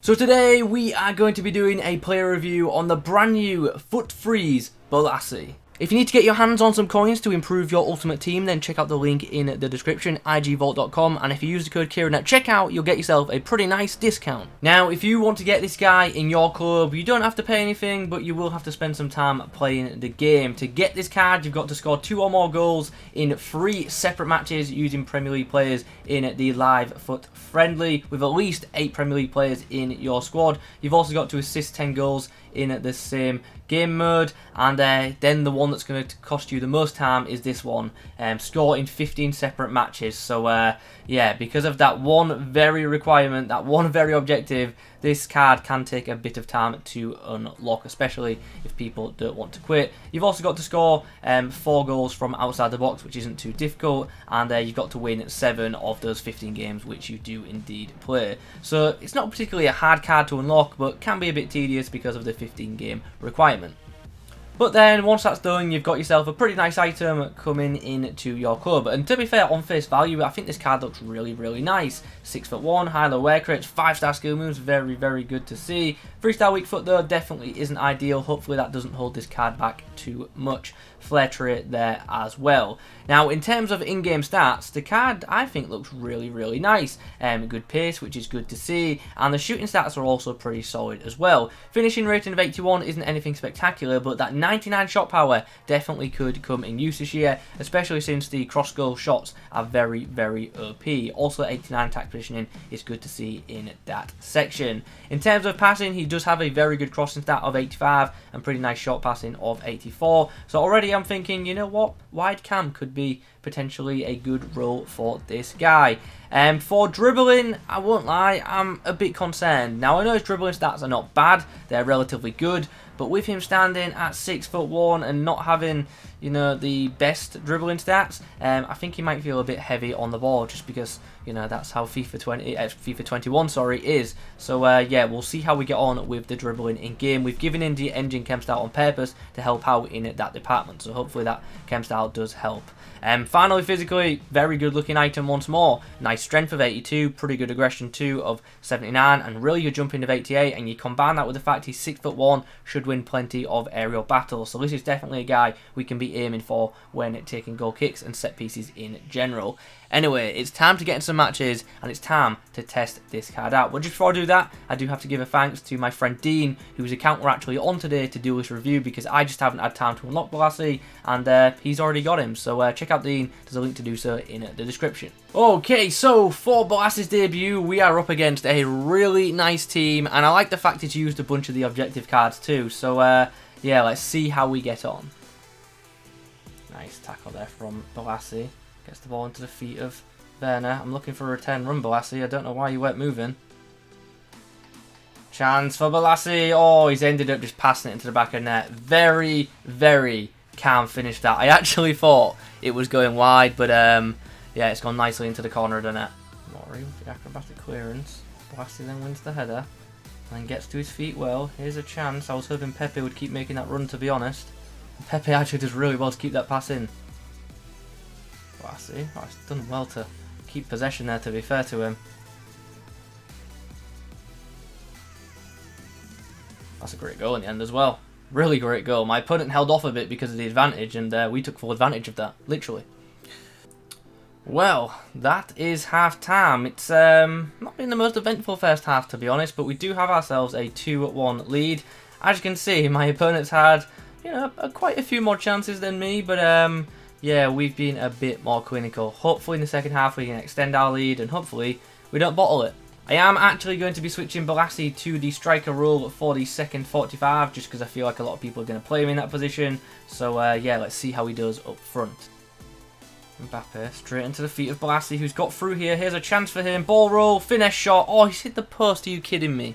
So today we are going to be doing a player review on the brand new FUT Freeze Bolasie. If you need to get your hands on some coins to improve your ultimate team, then check out the link in the description, igvault.com, and if you use the code Kieron at checkout, you'll get yourself a pretty nice discount. Now, if you want to get this guy in your club, you don't have to pay anything, but you will have to spend some time playing the game. To get this card, you've got to score 2 or more goals in 3 separate matches using Premier League players in the live FUT friendly, with at least 8 Premier League players in your squad. You've also got to assist 10 goals in the same game mode, and then the one that's going to cost you the most time is this one, score in 15 separate matches. So yeah, because of that one very requirement, that one very objective, this card can take a bit of time to unlock, especially if people don't want to quit. You've also got to score 4 goals from outside the box, which isn't too difficult, and you've got to win 7 of those 15 games, which you do indeed play. So it's not particularly a hard card to unlock, but can be a bit tedious because of the 15 game requirement. But then, once that's done, you've got yourself a pretty nice item coming into your club. And to be fair, on face value, I think this card looks really, really nice. 6'1", high low wear crates, 5-star skill moves, very, very good to see. 3-star weak foot though, definitely isn't ideal. Hopefully that doesn't hold this card back too much. Flair trait there as well. Now, in terms of in-game stats, the card I think looks really, really nice. Good pace, which is good to see, and the shooting stats are also pretty solid as well. Finishing rating of 81 isn't anything spectacular, but that 99 shot power definitely could come in use this year, especially since the cross-goal shots are very, very OP. Also, 89 attack positioning is good to see in that section. In terms of passing, he does have a very good crossing stat of 85 and pretty nice short passing of 84. So already I'm thinking, you know what, wide cam could be potentially a good role for this guy. For dribbling, I won't lie, I'm a bit concerned. Now I know his dribbling stats are not bad, they're relatively good, but with him standing at 6'1" and not having, you know, the best dribbling stats, I think he might feel a bit heavy on the ball, just because, you know, that's how FIFA 21, sorry, is. So yeah, we'll see how we get on with the dribbling in game. We've given in the engine chem style on purpose to help out in that department, so hopefully that chem style does help. Finally, physically, very good looking item once more. Nice strength of 82, pretty good aggression too of 79, and really good jumping of 88, and you combine that with the fact he's 6'1", should win plenty of aerial battles. So this is definitely a guy we can be aiming for when taking goal kicks and set pieces in general. Anyway, it's time to get into some matches, and it's time to test this card out. But just before I do that, I do have to give a thanks to my friend Dean, whose account we're actually on today to do this review, because I just haven't had time to unlock Bolasie, and he's already got him. So check out Dean, there's a link to do so in the description. Okay, so for Bolasie's debut, we are up against a really nice team, and I like the fact it's used a bunch of the objective cards too. So yeah, let's see how we get on. Nice tackle there from Bolasie. Gets the ball into the feet of Werner. I'm looking for a return run, Bolasie. I don't know why you weren't moving. Chance for Bolasie. Oh, he's ended up just passing it into the back of net. Very, very calm finish that. I actually thought it was going wide, but yeah, it's gone nicely into the corner of the net. Mori with the acrobatic clearance. Bolasie then wins the header and then gets to his feet well. Here's a chance. I was hoping Pepe would keep making that run, to be honest. Pepe actually does really well to keep that pass in. Bolasie, oh, he's done well to keep possession there, to be fair to him. That's a great goal in the end as well. Really great goal. My opponent held off a bit because of the advantage, and we took full advantage of that, literally. Well, that is half time. It's not been the most eventful first half, to be honest, but we do have ourselves a 2-1 lead. As you can see, my opponent's had, you know, quite a few more chances than me, but yeah, we've been a bit more clinical. Hopefully in the second half we can extend our lead, and hopefully we don't bottle it. I am actually going to be switching Bolasie to the striker role for the second 45, just because I feel like a lot of people are going to play him in that position. So yeah, let's see how he does up front. Mbappe straight into the feet of Bolasie, who's got through here. Here's a chance for him. Ball roll, finesse shot. Oh, he's hit the post. Are you kidding me?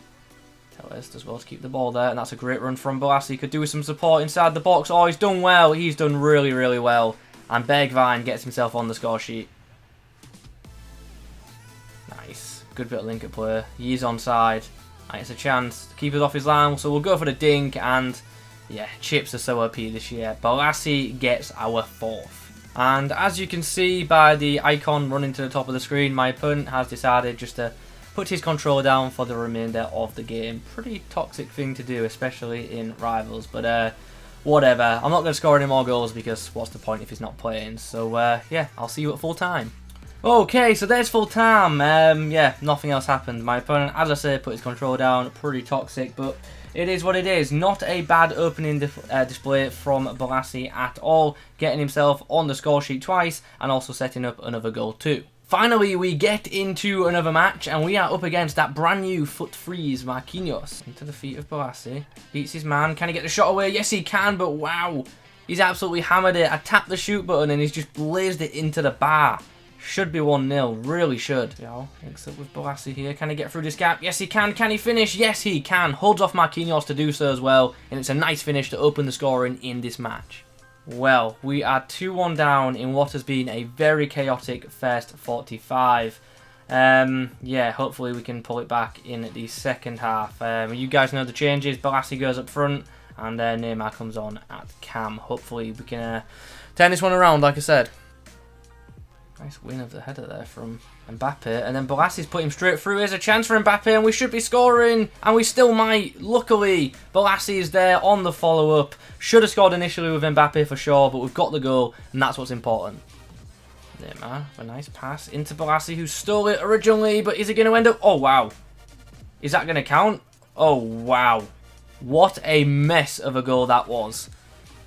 Tellez does well to keep the ball there, and that's a great run from Bolasie. Could do with some support inside the box. Oh, he's done well. He's done really, really well. And Bergwijn gets himself on the score sheet. Nice. Good bit of link-up play. He's onside. And it's a chance to keep us off his line. So we'll go for the dink. And yeah, chips are so OP this year. Bolasie gets our 4th. And as you can see by the icon running to the top of the screen, my opponent has decided just to put his controller down for the remainder of the game. Pretty toxic thing to do, especially in rivals, but whatever. I'm not going to score any more goals because what's the point if he's not playing? So yeah, I'll see you at full time. Okay, so there's full time. Yeah, nothing else happened. My opponent, as I say, put his controller down. Pretty toxic, but it is what it is. Not a bad opening display from Bolasie at all. Getting himself on the score sheet twice and also setting up another goal too. Finally, we get into another match, and we are up against that brand new FUT freeze Marquinhos. Into the feet of Bolasie. Beats his man. Can he get the shot away? Yes, he can, but wow. He's absolutely hammered it. I tapped the shoot button, and he's just blazed it into the bar. Should be 1-0. Really should. Yo, links up with Bolasie here. Can he get through this gap? Yes, he can. Can he finish? Yes, he can. Holds off Marquinhos to do so as well, and it's a nice finish to open the scoring in this match. Well, we are 2-1 down in what has been a very chaotic first 45. Yeah, hopefully we can pull it back in the second half. You guys know the changes. Bolasie goes up front, and Neymar comes on at cam. Hopefully we can turn this one around, like I said. Nice win of the header there from Mbappe. And then Bolasie's put him straight through. Here's a chance for Mbappe, and we should be scoring. And we still might. Luckily, Bolasie is there on the follow-up. Should have scored initially with Mbappe for sure, but we've got the goal, and that's what's important. Neymar, a nice pass into Bolasie, who stole it originally, but is it going to end up... Oh, wow. Is that going to count? Oh, wow. What a mess of a goal that was.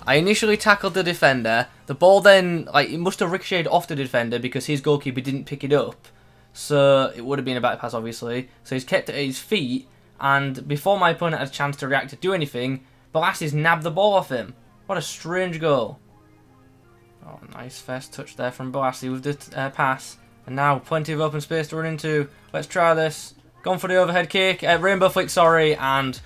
I initially tackled the defender. The ball then, like, it must have ricocheted off the defender because his goalkeeper didn't pick it up. So it would have been a back pass, obviously. So he's kept it at his feet. And before my opponent had a chance to react to do anything, Bolasie's nabbed the ball off him. What a strange goal. Oh, nice first touch there from Bolasie with the pass. And now plenty of open space to run into. Let's try this. Gone for the overhead kick. Rainbow flick, sorry. And...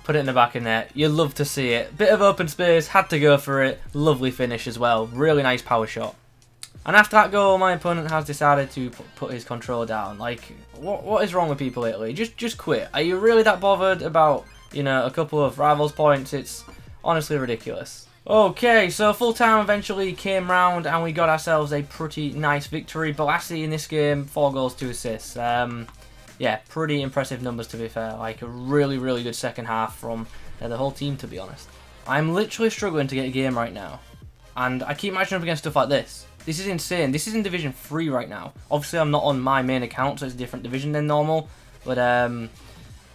put it in the back of net. You love to see it. Bit of open space, had to go for it. Lovely finish as well. Really nice power shot. And after that goal, my opponent has decided to put his control down. Like, what is wrong with people lately? Just quit. Are you really that bothered about, you know, a couple of rivals points? It's honestly ridiculous. Okay, so full time eventually came round and we got ourselves a pretty nice victory. Bolasie in this game, 4 goals, 2 assists. Yeah, pretty impressive numbers to be fair. Like a really, really good second half from the whole team, to be honest. I'm literally struggling to get a game right now. And I keep matching up against stuff like this. This is insane. This is in Division 3 right now. Obviously, I'm not on my main account, so it's a different division than normal. But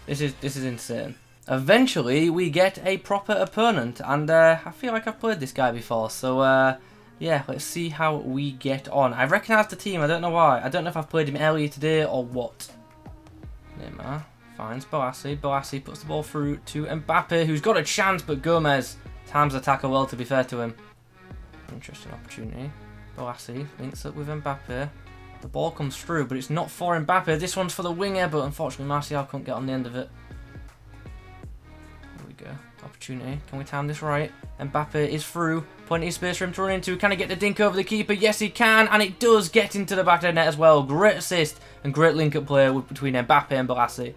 this is insane. Eventually, we get a proper opponent. And I feel like I've played this guy before. So, yeah, let's see how we get on. I recognise the team. I don't know why. I don't know if I've played him earlier today or what. Neymar finds Bolasie. Bolasie puts the ball through to Mbappe, who's got a chance, but Gomez times the tackle well, to be fair to him. Interesting opportunity. Bolasie links up with Mbappe. The ball comes through, but it's not for Mbappe. This one's for the winger, but unfortunately Martial couldn't get on the end of it. There we go. Opportunity. Can we time this right? Mbappe is through. Plenty of space for him to run into. Can he get the dink over the keeper? Yes, he can, and it does get into the back of the net as well. Great assist and great link-up play between Mbappe and Bolasie.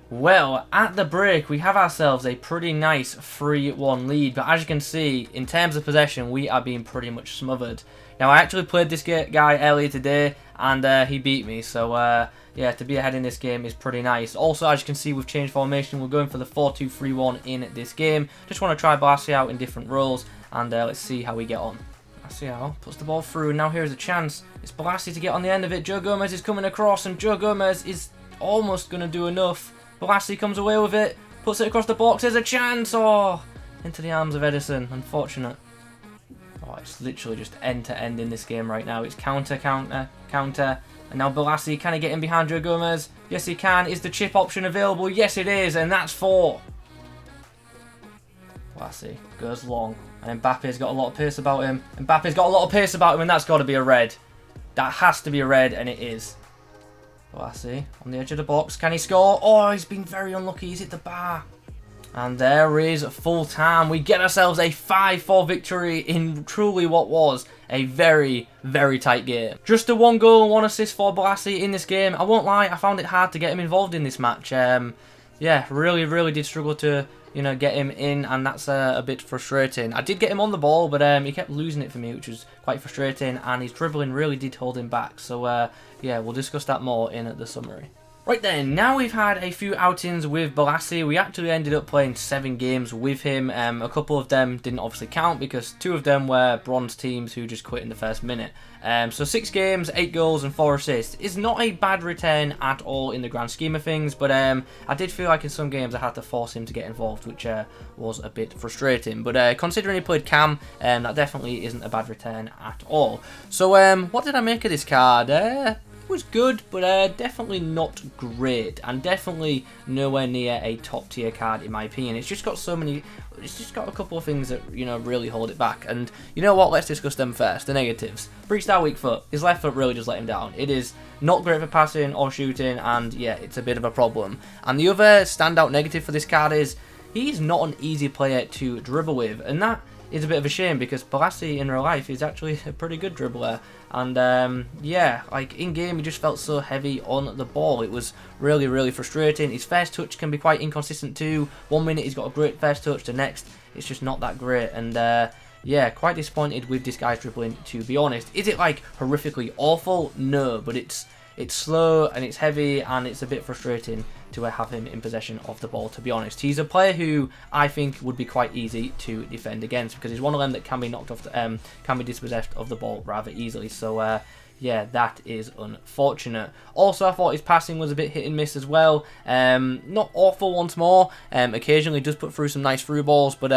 Well, at the break, we have ourselves a pretty nice 3-1 lead, but as you can see, in terms of possession, we are being pretty much smothered. Now, I actually played this guy earlier today, and he beat me, so yeah, to be ahead in this game is pretty nice. Also, as you can see, we've changed formation. We're going for the 4-2-3-1 in this game. Just want to try Bolasie out in different roles, and let's see how we get on. Martial puts the ball through, and now here's a chance. It's Bolasie to get on the end of it. Joe Gomez is coming across, and Joe Gomez is almost going to do enough. Bolasie comes away with it, puts it across the box. There's a chance! Oh, into the arms of Edison. Unfortunate. Oh, it's literally just end-to-end in this game right now. It's counter, counter, counter. And now Bolasie, can he get in behind Joe Gomez? Yes, he can. Is the chip option available? Yes, it is, and that's 4. Bolasie goes long. And Mbappe's got a lot of pace about him. Mbappe's got a lot of pace about him, and that's got to be a red. That has to be a red, and it is. Bolasie on the edge of the box. Can he score? Oh, he's been very unlucky. He's hit the bar. And there is full time. We get ourselves a 5-4 victory in truly what was a very, very tight game. Just a 1 goal and 1 assist for Bolasie in this game. I won't lie, I found it hard to get him involved in this match. Yeah, really, really did struggle to, you know, get him in, and that's a bit frustrating. I did get him on the ball, but he kept losing it for me, which was quite frustrating, and his dribbling really did hold him back. So, yeah, we'll discuss that more in the summary. Right then, now we've had a few outings with Bolasie. We actually ended up playing 7 games with him. A couple of them didn't obviously count because 2 of them were bronze teams who just quit in the first minute. So 6 games, 8 goals and 4 assists is not a bad return at all in the grand scheme of things, but I did feel like in some games I had to force him to get involved, which was a bit frustrating. But considering he played Cam, that definitely isn't a bad return at all. So what did I make of this card? Was good, but definitely not great, and definitely nowhere near a top tier card in my opinion. It's just got so many, it's just got a couple of things that, you know, really hold it back. And you know what, let's discuss them first. The negatives. 3-star weak foot. His left foot really just let him down. It is not great for passing or shooting, and yeah, it's a bit of a problem. And the other standout negative for this card is he's not an easy player to dribble with, and that is a bit of a shame because Bolasie in real life is actually a pretty good dribbler. And yeah, like in game he just felt so heavy on the ball. It was really, really frustrating. His first touch can be quite inconsistent too. 1 minute he's got a great first touch, the next it's just not that great. And yeah, quite disappointed with this guy's dribbling, to be honest. Is it like horrifically awful? No, but it's slow and it's heavy and it's a bit frustrating to have him in possession of the ball, to be honest. He's a player who I think would be quite easy to defend against because he's one of them that can be knocked off, can be dispossessed of the ball rather easily. So yeah, that is unfortunate. Also, I thought his passing was a bit hit and miss as well. Not awful once more. Occasionally does put through some nice through balls, but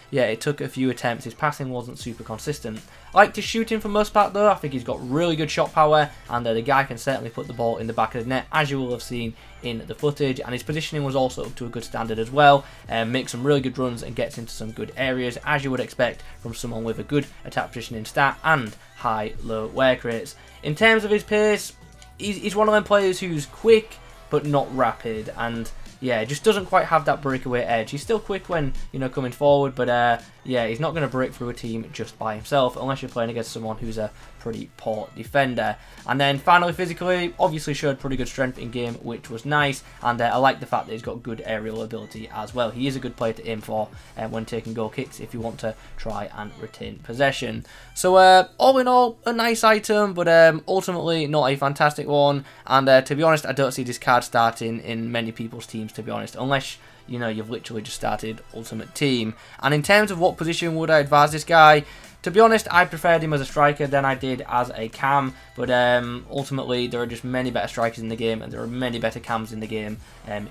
yeah, it took a few attempts. His passing wasn't super consistent. I like to shoot him for the most part though. I think he's got really good shot power, and the guy can certainly put the ball in the back of the net, as you will have seen in the footage. And his positioning was also up to a good standard as well. Makes some really good runs and gets into some good areas, as you would expect from someone with a good attack positioning stat and high low work rates. In terms of his pace, he's one of them players who's quick but not rapid, and yeah, just doesn't quite have that breakaway edge. He's still quick when, you know, coming forward, but yeah, he's not going to break through a team just by himself unless you're playing against someone who's a pretty poor defender. And then finally, physically, obviously showed pretty good strength in game, which was nice, and I like the fact that he's got good aerial ability as well. He is a good player to aim for when taking goal kicks if you want to try and retain possession. So all in all, a nice item, but ultimately not a fantastic one. And to be honest, I don't see this card starting in many people's teams, to be honest, unless, you know, you've literally just started Ultimate Team. And in terms of what position would I advise this guy, to be honest, I preferred him as a striker than I did as a cam, but ultimately there are just many better strikers in the game and there are many better cams in the game,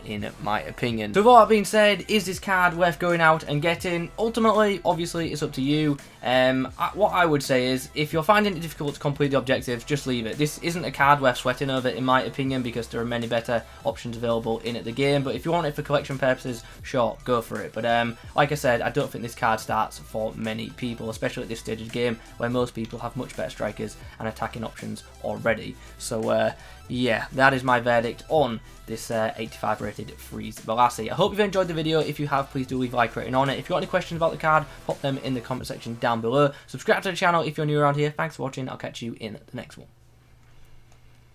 in my opinion. So with all that being said, is this card worth going out and getting? Ultimately, obviously, it's up to you. What I would say is, if you're finding it difficult to complete the objectives, just leave it. This isn't a card worth sweating over, in my opinion, because there are many better options available in the game. But if you want it for collection purposes, sure, go for it. But like I said, I don't think this card starts for many people, especially at this stage of the game, where most people have much better strikers and attacking options already. So yeah, that is my verdict on this 85 rated Freeze Bolasie. I hope you've enjoyed the video. If you have, please do leave a like rating on it. If you've got any questions about the card, pop them in the comment section down below. Subscribe to the channel if you're new around here. Thanks for watching. I'll catch you in the next one.